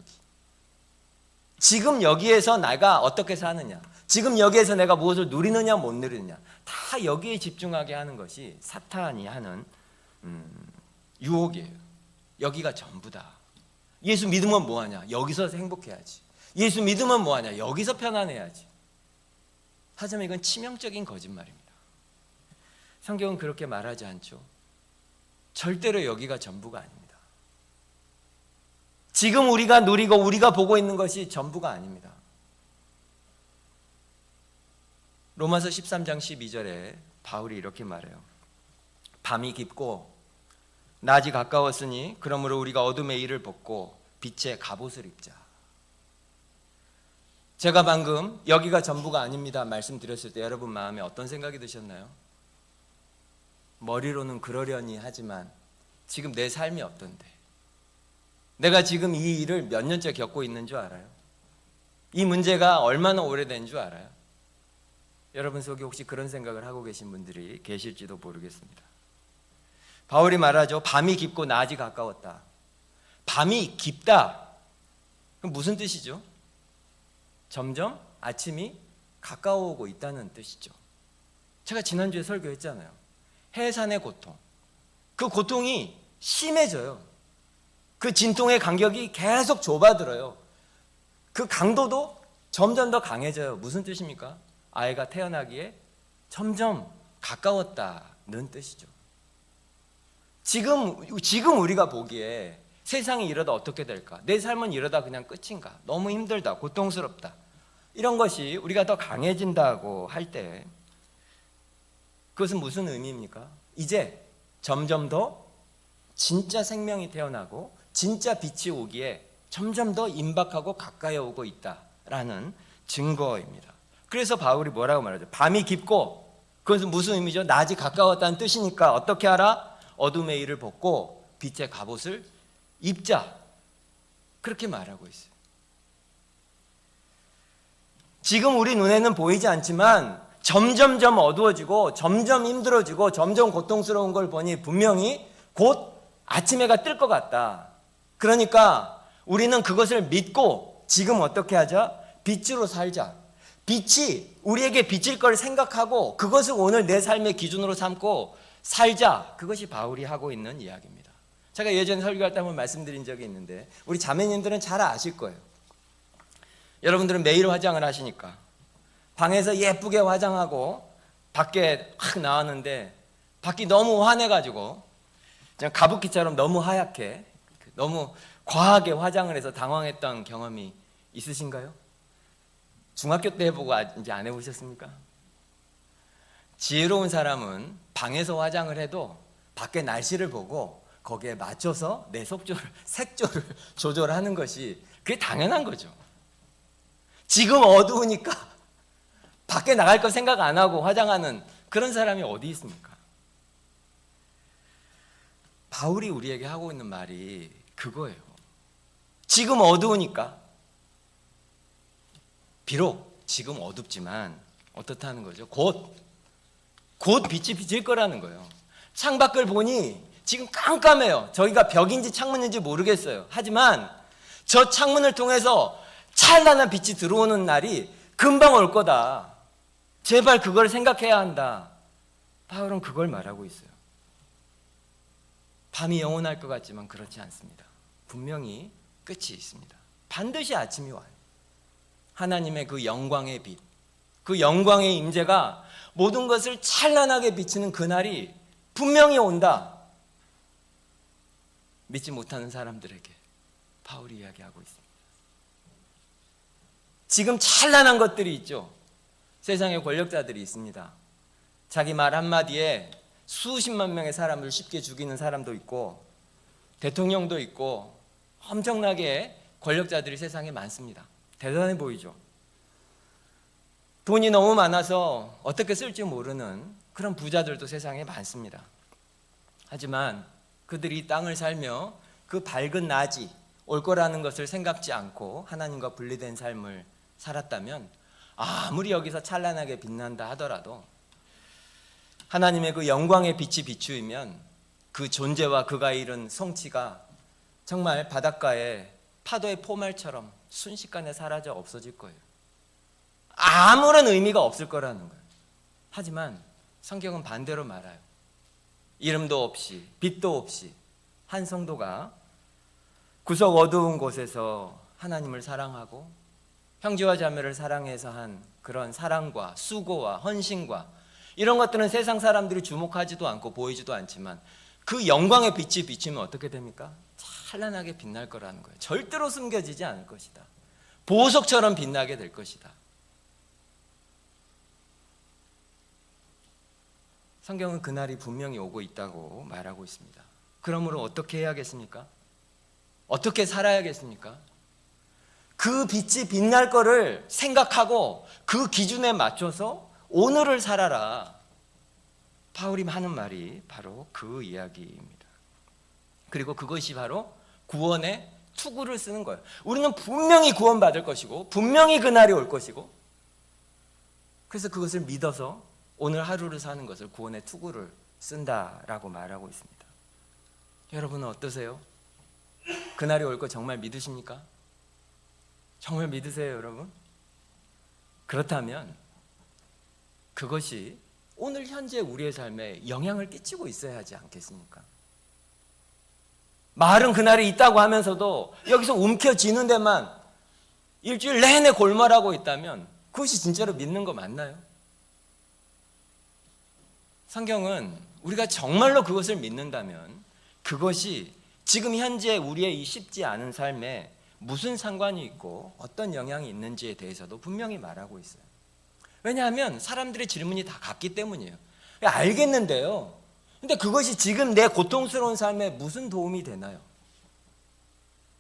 여기에서 내가 어떻게 사느냐, 지금 여기에서 내가 무엇을 누리느냐 못 누리느냐, 다 여기에 집중하게 하는 것이 사탄이 하는 유혹이에요. 여기가 전부다. 예수 믿으면 뭐하냐, 여기서 행복해야지. 예수 믿으면 뭐하냐, 여기서 편안해야지. 하지만 이건 치명적인 거짓말입니다. 성경은 그렇게 말하지 않죠. 절대로 여기가 전부가 아닙니다. 지금 우리가 누리고 우리가 보고 있는 것이 전부가 아닙니다. 로마서 13장 12절에 바울이 이렇게 말해요. 밤이 깊고 낮이 가까웠으니 그러므로 우리가 어둠의 일을 벗고 빛의 갑옷을 입자. 제가 방금 여기가 전부가 아닙니다 말씀드렸을 때 여러분 마음에 어떤 생각이 드셨나요? 머리로는 그러려니 하지만 지금 내 삶이 어떤데? 내가 지금 이 일을 몇 년째 겪고 있는 줄 알아요? 이 문제가 얼마나 오래된 줄 알아요? 여러분 속에 혹시 그런 생각을 하고 계신 분들이 계실지도 모르겠습니다. 바울이 말하죠. 밤이 깊고 낮이 가까웠다. 밤이 깊다. 그럼 무슨 뜻이죠? 점점 아침이 가까워오고 있다는 뜻이죠. 제가 지난주에 설교했잖아요. 해산의 고통. 그 고통이 심해져요. 그 진통의 간격이 계속 좁아들어요. 그 강도도 점점 더 강해져요. 무슨 뜻입니까? 아이가 태어나기에 점점 가까웠다는 뜻이죠. 지금 우리가 보기에 세상이 이러다 어떻게 될까? 내 삶은 이러다 그냥 끝인가? 너무 힘들다, 고통스럽다. 이런 것이 우리가 더 강해진다고 할 때 그것은 무슨 의미입니까? 이제 점점 더 진짜 생명이 태어나고 진짜 빛이 오기에 점점 더 임박하고 가까이 오고 있다라는 증거입니다. 그래서 바울이 뭐라고 말하죠? 밤이 깊고, 그것은 무슨 의미죠? 낮이 가까웠다는 뜻이니까 어떻게 알아? 어둠의 일을 벗고 빛의 갑옷을 입자. 그렇게 말하고 있어요. 지금 우리 눈에는 보이지 않지만 점점점 어두워지고 점점 힘들어지고 점점 고통스러운 걸 보니 분명히 곧 아침 해가 뜰 것 같다. 그러니까 우리는 그것을 믿고 지금 어떻게 하자? 빛으로 살자. 빛이 우리에게 비칠 걸 생각하고 그것을 오늘 내 삶의 기준으로 삼고 살자. 그것이 바울이 하고 있는 이야기입니다. 제가 예전에 설교할 때 한번 말씀드린 적이 있는데 우리 자매님들은 잘 아실 거예요. 여러분들은 매일 화장을 하시니까 방에서 예쁘게 화장하고 밖에 확 나왔는데 밖이 너무 환해가지고 그냥 가부키처럼 너무 하얗게 너무 과하게 화장을 해서 당황했던 경험이 있으신가요? 중학교 때 해보고 이제 안 해보셨습니까? 지혜로운 사람은 방에서 화장을 해도 밖에 날씨를 보고 거기에 맞춰서 내 색조를 조절하는 것이 그게 당연한 거죠. 지금 어두우니까 밖에 나갈 거 생각 안 하고 화장하는 그런 사람이 어디 있습니까? 바울이 우리에게 하고 있는 말이 그거예요. 지금 어두우니까 비록 지금 어둡지만 어떻다는 거죠? 곧 빛이 비칠 거라는 거예요. 창밖을 보니 지금 깜깜해요. 저기가 벽인지 창문인지 모르겠어요. 하지만 저 창문을 통해서 찬란한 빛이 들어오는 날이 금방 올 거다. 제발 그걸 생각해야 한다. 바울은 그걸 말하고 있어요. 밤이 영원할 것 같지만 그렇지 않습니다. 분명히 끝이 있습니다. 반드시 아침이 와요. 하나님의 그 영광의 빛, 그 영광의 임재가 모든 것을 찬란하게 비치는 그날이 분명히 온다. 믿지 못하는 사람들에게 바울이 이야기하고 있습니다. 지금 찬란한 것들이 있죠. 세상에 권력자들이 있습니다. 자기 말 한마디에 수십만 명의 사람을 쉽게 죽이는 사람도 있고 대통령도 있고 엄청나게 권력자들이 세상에 많습니다. 대단해 보이죠. 돈이 너무 많아서 어떻게 쓸지 모르는 그런 부자들도 세상에 많습니다. 하지만 그들이 땅을 살며 그 밝은 낮이 올 거라는 것을 생각지 않고 하나님과 분리된 삶을 살았다면 아무리 여기서 찬란하게 빛난다 하더라도 하나님의 그 영광의 빛이 비추이면 그 존재와 그가 이룬 성취가 정말 바닷가에 파도의 포말처럼 순식간에 사라져 없어질 거예요. 아무런 의미가 없을 거라는 거예요. 하지만 성경은 반대로 말해요. 이름도 없이 빛도 없이 한 성도가 구석 어두운 곳에서 하나님을 사랑하고 형제와 자매를 사랑해서 한 그런 사랑과 수고와 헌신과 이런 것들은 세상 사람들이 주목하지도 않고 보이지도 않지만 그 영광의 빛이 비치면 어떻게 됩니까? 찬란하게 빛날 거라는 거예요. 절대로 숨겨지지 않을 것이다. 보석처럼 빛나게 될 것이다. 성경은 그날이 분명히 오고 있다고 말하고 있습니다. 그러므로 어떻게 해야겠습니까? 어떻게 살아야겠습니까? 그 빛이 빛날 거를 생각하고 그 기준에 맞춰서 오늘을 살아라. 바울이 하는 말이 바로 그 이야기입니다. 그리고 그것이 바로 구원의 투구를 쓰는 거예요. 우리는 분명히 구원받을 것이고 분명히 그날이 올 것이고 그래서 그것을 믿어서 오늘 하루를 사는 것을 구원의 투구를 쓴다라고 말하고 있습니다. 여러분은 어떠세요? 그날이 올 거 정말 믿으십니까? 정말 믿으세요, 여러분? 그렇다면 그것이 오늘 현재 우리의 삶에 영향을 끼치고 있어야 하지 않겠습니까? 말은 그날이 있다고 하면서도 여기서 움켜쥐는 데만 일주일 내내 골몰하고 있다면 그것이 진짜로 믿는 거 맞나요? 성경은 우리가 정말로 그것을 믿는다면 그것이 지금 현재 우리의 이 쉽지 않은 삶에 무슨 상관이 있고 어떤 영향이 있는지에 대해서도 분명히 말하고 있어요. 왜냐하면 사람들의 질문이 다 같기 때문이에요. 알겠는데요. 근데 그것이 지금 내 고통스러운 삶에 무슨 도움이 되나요?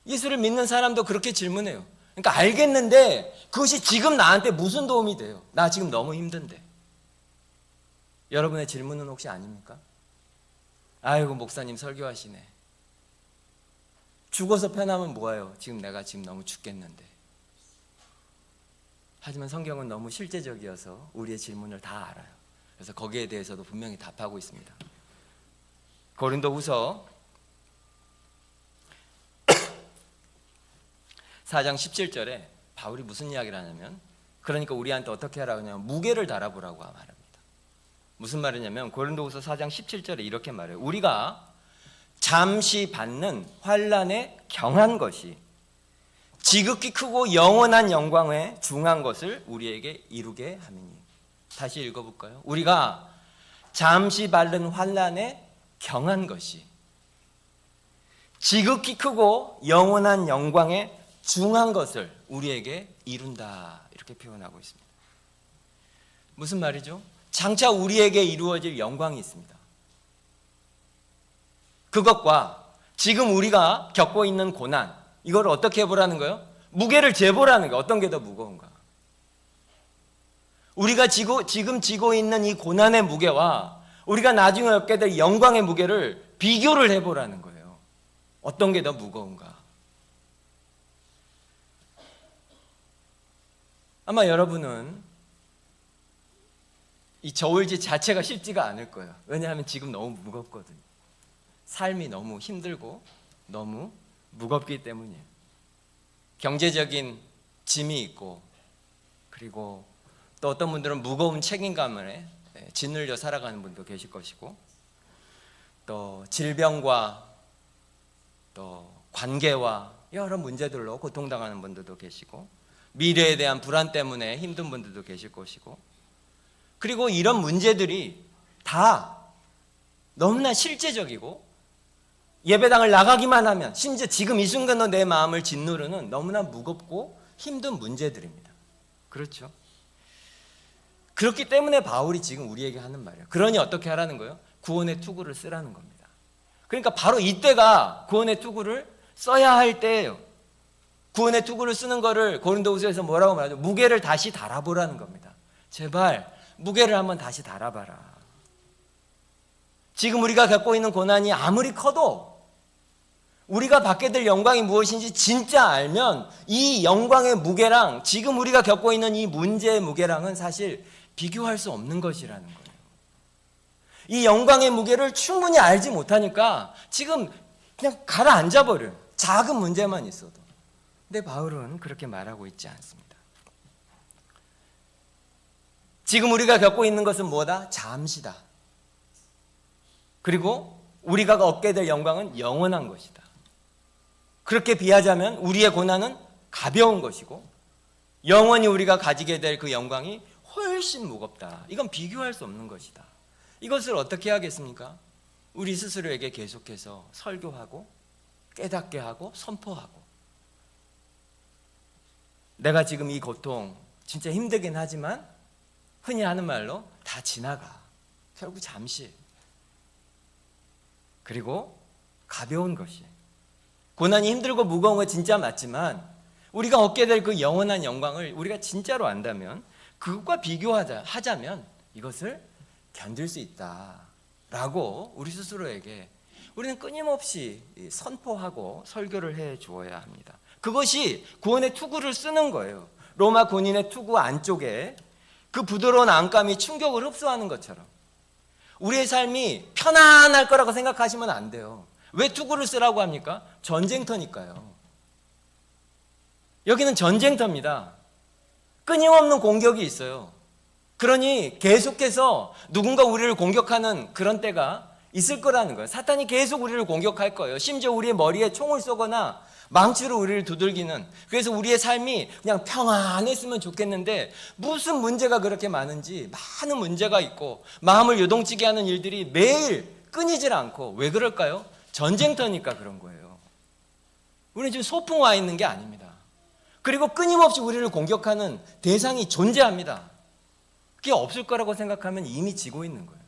예수를 믿는 사람도 그렇게 질문해요. 그러니까 알겠는데 그것이 지금 나한테 무슨 도움이 돼요? 나 지금 너무 힘든데. 여러분의 질문은 혹시 아닙니까? 아이고 목사님 설교하시네. 죽어서 편하면 뭐예요? 지금 내가 지금 너무 죽겠는데. 하지만 성경은 너무 실제적이어서 우리의 질문을 다 알아요. 그래서 거기에 대해서도 분명히 답하고 있습니다. 고린도후서 4장 17절에 바울이 무슨 이야기를 하냐면, 그러니까 우리한테 어떻게 하라고 하냐면 무게를 달아보라고 말합니다. 무슨 말이냐면 고린도후서 4장 17절에 이렇게 말해요. 우리가 잠시 받는 환난에 경한 것이 지극히 크고 영원한 영광에 중한 것을 우리에게 이루게 함이니. 다시 읽어볼까요? 우리가 잠시 받는 환난에 경한 것이 지극히 크고 영원한 영광에 중한 것을 우리에게 이룬다, 이렇게 표현하고 있습니다. 무슨 말이죠? 장차 우리에게 이루어질 영광이 있습니다. 그것과 지금 우리가 겪고 있는 고난, 이걸 어떻게 해보라는 거예요? 무게를 재보라는 거예요. 어떤 게 더 무거운가? 우리가 지금 지고 있는 이 고난의 무게와 우리가 나중에 얻게 될 영광의 무게를 비교를 해보라는 거예요. 어떤 게 더 무거운가? 아마 여러분은 이 저울질 자체가 쉽지가 않을 거예요. 왜냐하면 지금 너무 무겁거든요. 삶이 너무 힘들고 너무 무겁기 때문이에요. 경제적인 짐이 있고, 그리고 또 어떤 분들은 무거운 책임감에 짓눌려 살아가는 분도 계실 것이고, 또 질병과 또 관계와 여러 문제들로 고통당하는 분들도 계시고, 미래에 대한 불안 때문에 힘든 분들도 계실 것이고, 그리고 이런 문제들이 다 너무나 실제적이고, 예배당을 나가기만 하면, 심지어 지금 이 순간도 내 마음을 짓누르는 너무나 무겁고 힘든 문제들입니다. 그렇죠? 그렇기 때문에 바울이 지금 우리에게 하는 말이에요. 그러니 어떻게 하라는 거예요? 구원의 투구를 쓰라는 겁니다. 그러니까 바로 이때가 구원의 투구를 써야 할 때예요. 구원의 투구를 쓰는 거를 고린도후서에서 뭐라고 말하죠? 무게를 다시 달아보라는 겁니다. 제발 무게를 한번 다시 달아봐라. 지금 우리가 겪고 있는 고난이 아무리 커도 우리가 받게 될 영광이 무엇인지 진짜 알면 이 영광의 무게랑 지금 우리가 겪고 있는 이 문제의 무게랑은 사실 비교할 수 없는 것이라는 거예요. 이 영광의 무게를 충분히 알지 못하니까 지금 그냥 가라앉아 버려요. 작은 문제만 있어도. 근데 바울은 그렇게 말하고 있지 않습니다. 지금 우리가 겪고 있는 것은 뭐다? 잠시다. 그리고 우리가 얻게 될 영광은 영원한 것이다. 그렇게 비하자면 우리의 고난은 가벼운 것이고, 영원히 우리가 가지게 될 그 영광이 훨씬 무겁다. 이건 비교할 수 없는 것이다. 이것을 어떻게 하겠습니까? 우리 스스로에게 계속해서 설교하고 깨닫게 하고 선포하고, 내가 지금 이 고통 진짜 힘들긴 하지만 흔히 하는 말로 다 지나가. 결국 잠시. 그리고 가벼운 것이, 고난이 힘들고 무거운 건 진짜 맞지만 우리가 얻게 될 그 영원한 영광을 우리가 진짜로 안다면, 그것과 비교하자면 이것을 견딜 수 있다라고 우리 스스로에게 우리는 끊임없이 선포하고 설교를 해 주어야 합니다. 그것이 구원의 투구를 쓰는 거예요. 로마 군인의 투구 안쪽에 그 부드러운 안감이 충격을 흡수하는 것처럼 우리의 삶이 편안할 거라고 생각하시면 안 돼요. 왜 투구를 쓰라고 합니까? 전쟁터니까요. 여기는 전쟁터입니다. 끊임없는 공격이 있어요. 그러니 계속해서 누군가 우리를 공격하는 그런 때가 있을 거라는 거예요. 사탄이 계속 우리를 공격할 거예요. 심지어 우리의 머리에 총을 쏘거나 망치로 우리를 두들기는. 그래서 우리의 삶이 그냥 평안했으면 좋겠는데 무슨 문제가 그렇게 많은지, 많은 문제가 있고 마음을 요동치게 하는 일들이 매일 끊이질 않고. 왜 그럴까요? 전쟁터니까 그런 거예요. 우리는 지금 소풍 와 있는 게 아닙니다. 그리고 끊임없이 우리를 공격하는 대상이 존재합니다. 그게 없을 거라고 생각하면 이미 지고 있는 거예요.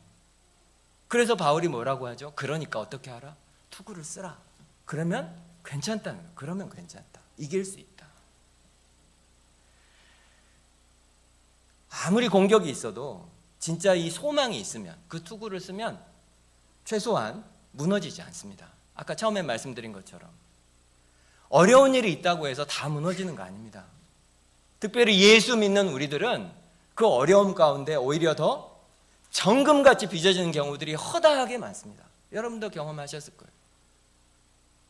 그래서 바울이 뭐라고 하죠? 그러니까 어떻게 하라? 투구를 쓰라. 그러면 괜찮다는 거예요. 그러면 괜찮다. 이길 수 있다. 아무리 공격이 있어도 진짜 이 소망이 있으면, 그 투구를 쓰면 최소한 무너지지 않습니다. 아까 처음에 말씀드린 것처럼 어려운 일이 있다고 해서 다 무너지는 거 아닙니다. 특별히 예수 믿는 우리들은 그 어려움 가운데 오히려 더 정금같이 빚어지는 경우들이 허다하게 많습니다. 여러분도 경험하셨을 거예요.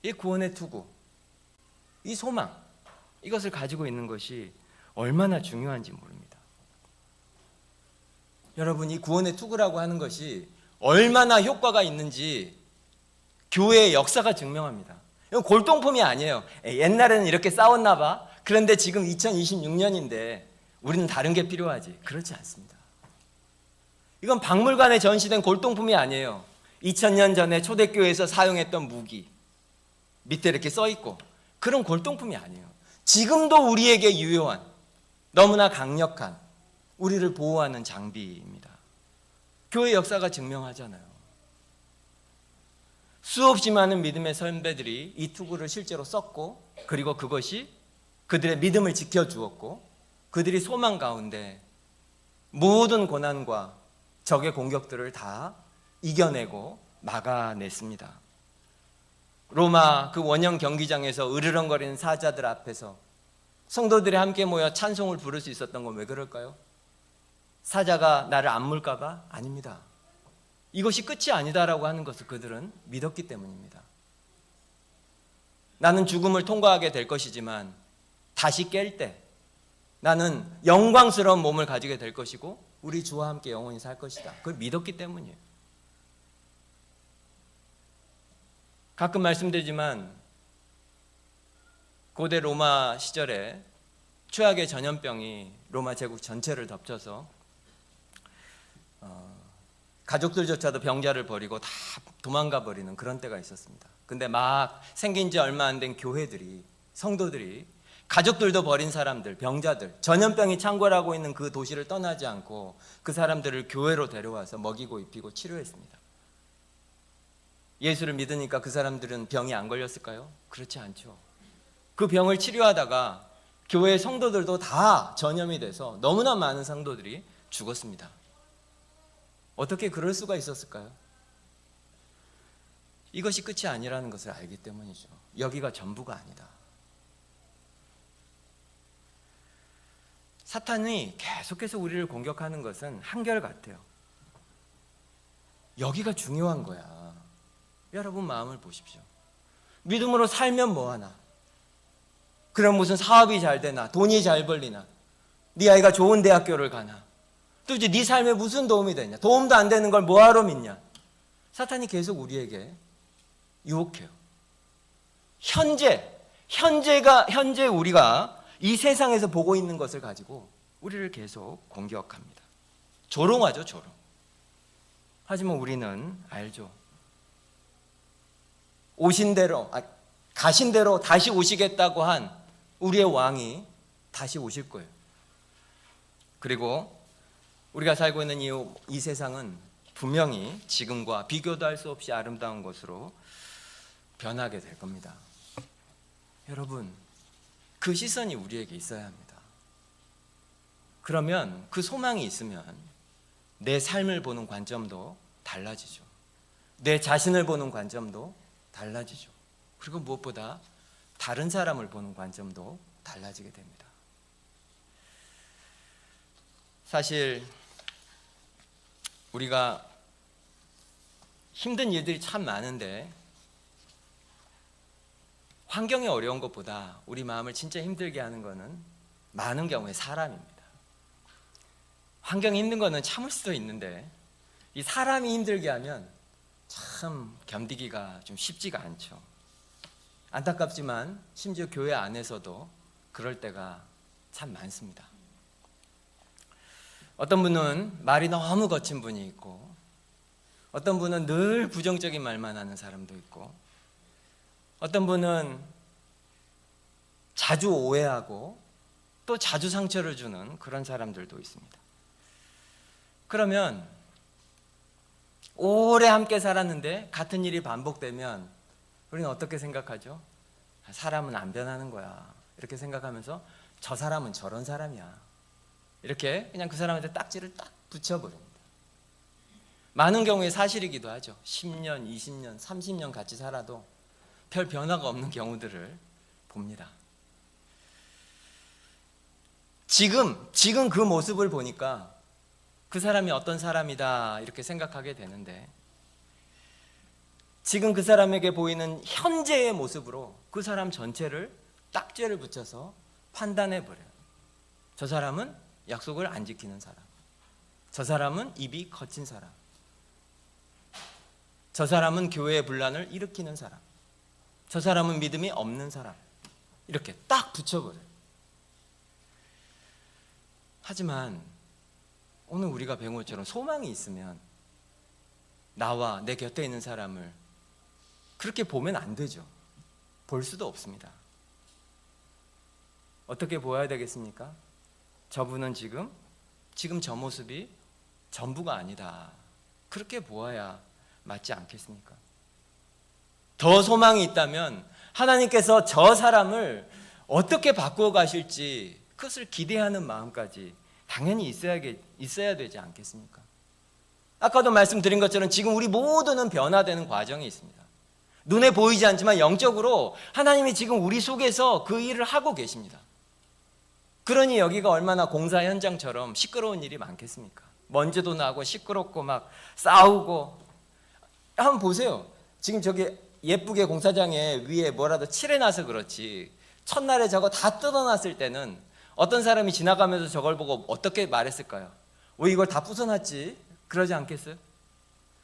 이 구원의 투구, 이 소망, 이것을 가지고 있는 것이 얼마나 중요한지 모릅니다. 여러분, 이 구원의 투구라고 하는 것이 얼마나 효과가 있는지 교회의 역사가 증명합니다. 이건 골동품이 아니에요. 옛날에는 이렇게 싸웠나 봐. 그런데 지금 2026년인데 우리는 다른 게 필요하지. 그렇지 않습니다. 이건 박물관에 전시된 골동품이 아니에요. 2000년 전에 초대교회에서 사용했던 무기 밑에 이렇게 써 있고 그런 골동품이 아니에요. 지금도 우리에게 유효한 너무나 강력한 우리를 보호하는 장비입니다. 교회 역사가 증명하잖아요. 수없이 많은 믿음의 선배들이 이 투구를 실제로 썼고 그리고 그것이 그들의 믿음을 지켜주었고 그들이 소망 가운데 모든 고난과 적의 공격들을 다 이겨내고 막아냈습니다. 로마 그 원형 경기장에서 으르렁거리는 사자들 앞에서 성도들이 함께 모여 찬송을 부를 수 있었던 건 왜 그럴까요? 사자가 나를 안 물까 봐? 아닙니다. 이것이 끝이 아니다라고 하는 것을 그들은 믿었기 때문입니다. 나는 죽음을 통과하게 될 것이지만 다시 깰 때 나는 영광스러운 몸을 가지게 될 것이고 우리 주와 함께 영원히 살 것이다. 그걸 믿었기 때문이에요. 가끔 말씀드리지만 고대 로마 시절에 최악의 전염병이 로마 제국 전체를 덮쳐서 가족들조차도 병자를 버리고 다 도망가 버리는 그런 때가 있었습니다. 근데 막 생긴 지 얼마 안 된 교회들이, 성도들이 가족들도 버린 사람들, 병자들, 전염병이 창궐하고 있는 그 도시를 떠나지 않고 그 사람들을 교회로 데려와서 먹이고 입히고 치료했습니다. 예수를 믿으니까 그 사람들은 병이 안 걸렸을까요? 그렇지 않죠. 그 병을 치료하다가 교회 성도들도 다 전염이 돼서 너무나 많은 성도들이 죽었습니다. 어떻게 그럴 수가 있었을까요? 이것이 끝이 아니라는 것을 알기 때문이죠. 여기가 전부가 아니다. 사탄이 계속해서 우리를 공격하는 것은 한결같아요. 여기가 중요한 거야. 여러분 마음을 보십시오. 믿음으로 살면 뭐하나? 그럼 무슨 사업이 잘 되나? 돈이 잘 벌리나? 네 아이가 좋은 대학교를 가나? 또 이제 네 삶에 무슨 도움이 되냐? 도움도 안 되는 걸 뭐하러 믿냐? 사탄이 계속 우리에게 유혹해요. 현재 우리가 이 세상에서 보고 있는 것을 가지고 우리를 계속 공격합니다. 조롱하죠, 조롱. 하지만 우리는 알죠. 가신 대로 다시 오시겠다고 한 우리의 왕이 다시 오실 거예요. 그리고 우리가 살고 있는 이 세상은 분명히 지금과 비교도 할 수 없이 아름다운 것으로 변하게 될 겁니다. 여러분, 그 시선이 우리에게 있어야 합니다. 그러면 그 소망이 있으면 내 삶을 보는 관점도 달라지죠. 내 자신을 보는 관점도 달라지죠. 그리고 무엇보다 다른 사람을 보는 관점도 달라지게 됩니다. 사실 우리가 힘든 일들이 참 많은데 환경이 어려운 것보다 우리 마음을 진짜 힘들게 하는 것은 많은 경우에 사람입니다. 환경이 힘든 것은 참을 수도 있는데 이 사람이 힘들게 하면 참 견디기가 좀 쉽지가 않죠. 안타깝지만 심지어 교회 안에서도 그럴 때가 참 많습니다. 어떤 분은 말이 너무 거친 분이 있고 어떤 분은 늘 부정적인 말만 하는 사람도 있고 어떤 분은 자주 오해하고 또 자주 상처를 주는 그런 사람들도 있습니다. 그러면 오래 함께 살았는데 같은 일이 반복되면 우리는 어떻게 생각하죠? 사람은 안 변하는 거야. 이렇게 생각하면서 저 사람은 저런 사람이야. 이렇게 그냥 그 사람한테 딱지를 딱 붙여버립니다. 많은 경우에 사실이기도 하죠. 10년, 20년, 30년 같이 살아도 별 변화가 없는 경우들을 봅니다. 지금 그 모습을 보니까 그 사람이 어떤 사람이다 이렇게 생각하게 되는데, 지금 그 사람에게 보이는 현재의 모습으로 그 사람 전체를 딱죄를 붙여서 판단해 버려요. 저 사람은 약속을 안 지키는 사람, 저 사람은 입이 거친 사람, 저 사람은 교회의 분란을 일으키는 사람, 저 사람은 믿음이 없는 사람, 이렇게 딱 붙여버려요. 하지만 오늘 우리가 배운 것처럼 소망이 있으면 나와 내 곁에 있는 사람을 그렇게 보면 안 되죠. 볼 수도 없습니다. 어떻게 보아야 되겠습니까? 저분은 지금 저 모습이 전부가 아니다, 그렇게 보아야 맞지 않겠습니까? 더 소망이 있다면 하나님께서 저 사람을 어떻게 바꾸어 가실지 그것을 기대하는 마음까지 당연히 있어야 되지 않겠습니까? 아까도 말씀드린 것처럼 지금 우리 모두는 변화되는 과정이 있습니다. 눈에 보이지 않지만 영적으로 하나님이 지금 우리 속에서 그 일을 하고 계십니다. 그러니 여기가 얼마나 공사 현장처럼 시끄러운 일이 많겠습니까? 먼지도 나고 시끄럽고 막 싸우고. 한번 보세요. 지금 저기 예쁘게 공사장에 위에 뭐라도 칠해놔서 그렇지, 첫날에 저거 다 뜯어놨을 때는 어떤 사람이 지나가면서 저걸 보고 어떻게 말했을까요? 왜 이걸 다 부숴놨지? 그러지 않겠어요?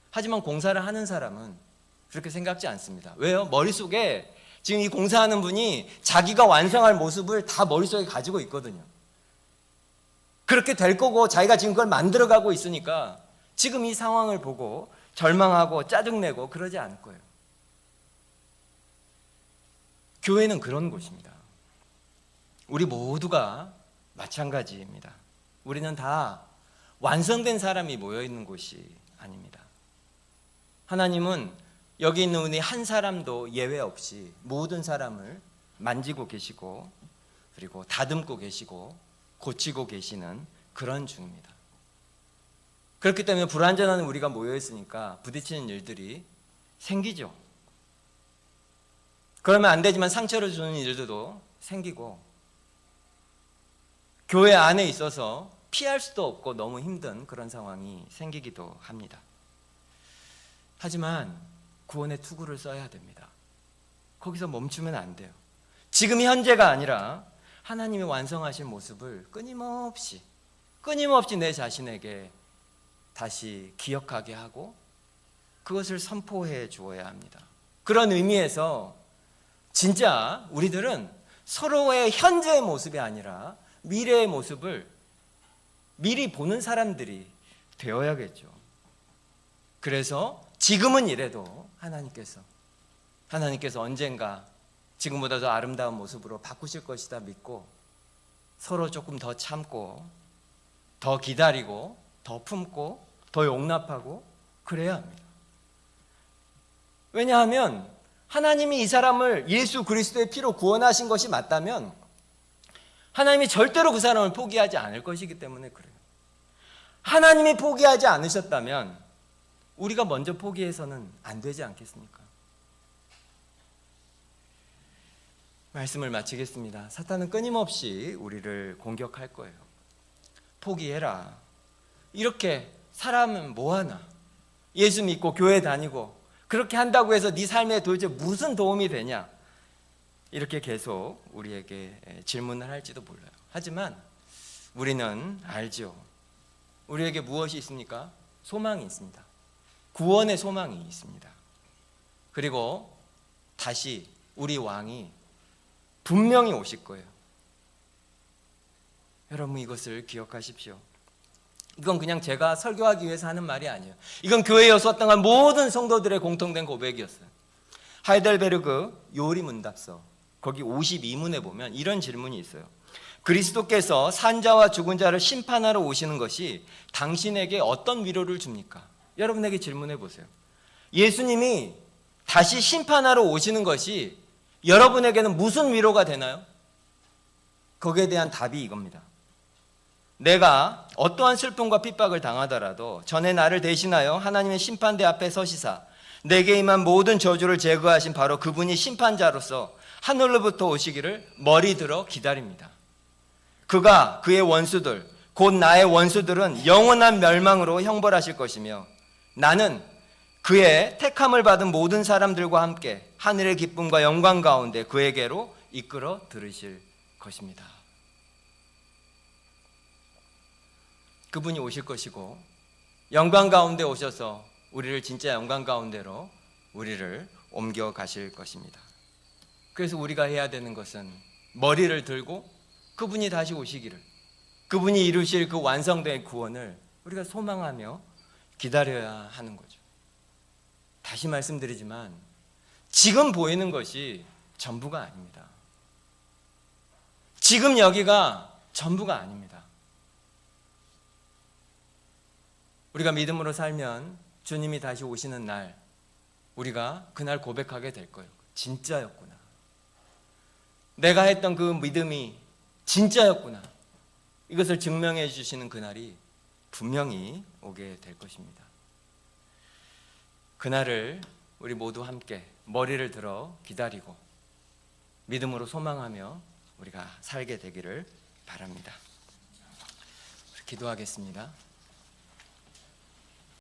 하지만 공사를 하는 사람은 그렇게 생각지 않습니다. 왜요? 머릿속에 지금 이 공사하는 분이 자기가 완성할 모습을 다 머릿속에 가지고 있거든요. 그렇게 될 거고 자기가 지금 그걸 만들어가고 있으니까 지금 이 상황을 보고 절망하고 짜증내고 그러지 않을 거예요. 교회는 그런 곳입니다. 우리 모두가 마찬가지입니다. 우리는 다 완성된 사람이 모여있는 곳이 아닙니다. 하나님은 여기 있는 우리 한 사람도 예외 없이 모든 사람을 만지고 계시고, 그리고 다듬고 계시고 고치고 계시는 그런 중입니다. 그렇기 때문에 불완전한 우리가 모여있으니까 부딪히는 일들이 생기죠. 그러면 안 되지만 상처를 주는 일들도 생기고, 교회 안에 있어서 피할 수도 없고 너무 힘든 그런 상황이 생기기도 합니다. 하지만 구원의 투구를 써야 됩니다. 거기서 멈추면 안 돼요. 지금 현재가 아니라 하나님이 완성하신 모습을 끊임없이 내 자신에게 다시 기억하게 하고 그것을 선포해 주어야 합니다. 그런 의미에서 진짜 우리들은 서로의 현재의 모습이 아니라 미래의 모습을 미리 보는 사람들이 되어야겠죠. 그래서 지금은 이래도 하나님께서 언젠가 지금보다 더 아름다운 모습으로 바꾸실 것이다 믿고 서로 조금 더 참고 더 기다리고 더 품고 더 용납하고 그래야 합니다. 왜냐하면 하나님이 이 사람을 예수 그리스도의 피로 구원하신 것이 맞다면 하나님이 절대로 그 사람을 포기하지 않을 것이기 때문에 그래요. 하나님이 포기하지 않으셨다면 우리가 먼저 포기해서는 안 되지 않겠습니까? 말씀을 마치겠습니다. 사탄은 끊임없이 우리를 공격할 거예요. 포기해라. 이렇게 사람은 뭐하나? 예수 믿고 교회 다니고 그렇게 한다고 해서 네 삶에 도대체 무슨 도움이 되냐? 이렇게 계속 우리에게 질문을 할지도 몰라요. 하지만 우리는 알죠. 우리에게 무엇이 있습니까? 소망이 있습니다. 구원의 소망이 있습니다. 그리고 다시 우리 왕이 분명히 오실 거예요. 여러분 이것을 기억하십시오. 이건 그냥 제가 설교하기 위해서 하는 말이 아니에요. 이건 교회에 왔던 모든 성도들의 공통된 고백이었어요. 하이델베르그 요리문답서 거기 52문에 보면 이런 질문이 있어요. 그리스도께서 산자와 죽은 자를 심판하러 오시는 것이 당신에게 어떤 위로를 줍니까? 여러분에게 질문해 보세요. 예수님이 다시 심판하러 오시는 것이 여러분에게는 무슨 위로가 되나요? 거기에 대한 답이 이겁니다. 내가 어떠한 슬픔과 핍박을 당하더라도 전에 나를 대신하여 하나님의 심판대 앞에 서시사 내게 임한 모든 저주를 제거하신 바로 그분이 심판자로서 하늘로부터 오시기를 머리 들어 기다립니다. 그가 그의 원수들, 곧 나의 원수들은 영원한 멸망으로 형벌하실 것이며 나는 그의 택함을 받은 모든 사람들과 함께 하늘의 기쁨과 영광 가운데 그에게로 이끌어 들으실 것입니다. 그분이 오실 것이고 영광 가운데 오셔서 우리를 진짜 영광 가운데로 우리를 옮겨 가실 것입니다. 그래서 우리가 해야 되는 것은 머리를 들고 그분이 다시 오시기를, 그분이 이루실 그 완성된 구원을 우리가 소망하며 기다려야 하는 거죠. 다시 말씀드리지만 지금 보이는 것이 전부가 아닙니다. 지금 여기가 전부가 아닙니다. 우리가 믿음으로 살면 주님이 다시 오시는 날 우리가 그날 고백하게 될 거예요. 진짜였구나. 내가 했던 그 믿음이 진짜였구나. 이것을 증명해 주시는 그날이 분명히 오게 될 것입니다. 그날을 우리 모두 함께 머리를 들어 기다리고 믿음으로 소망하며 우리가 살게 되기를 바랍니다. 기도하겠습니다.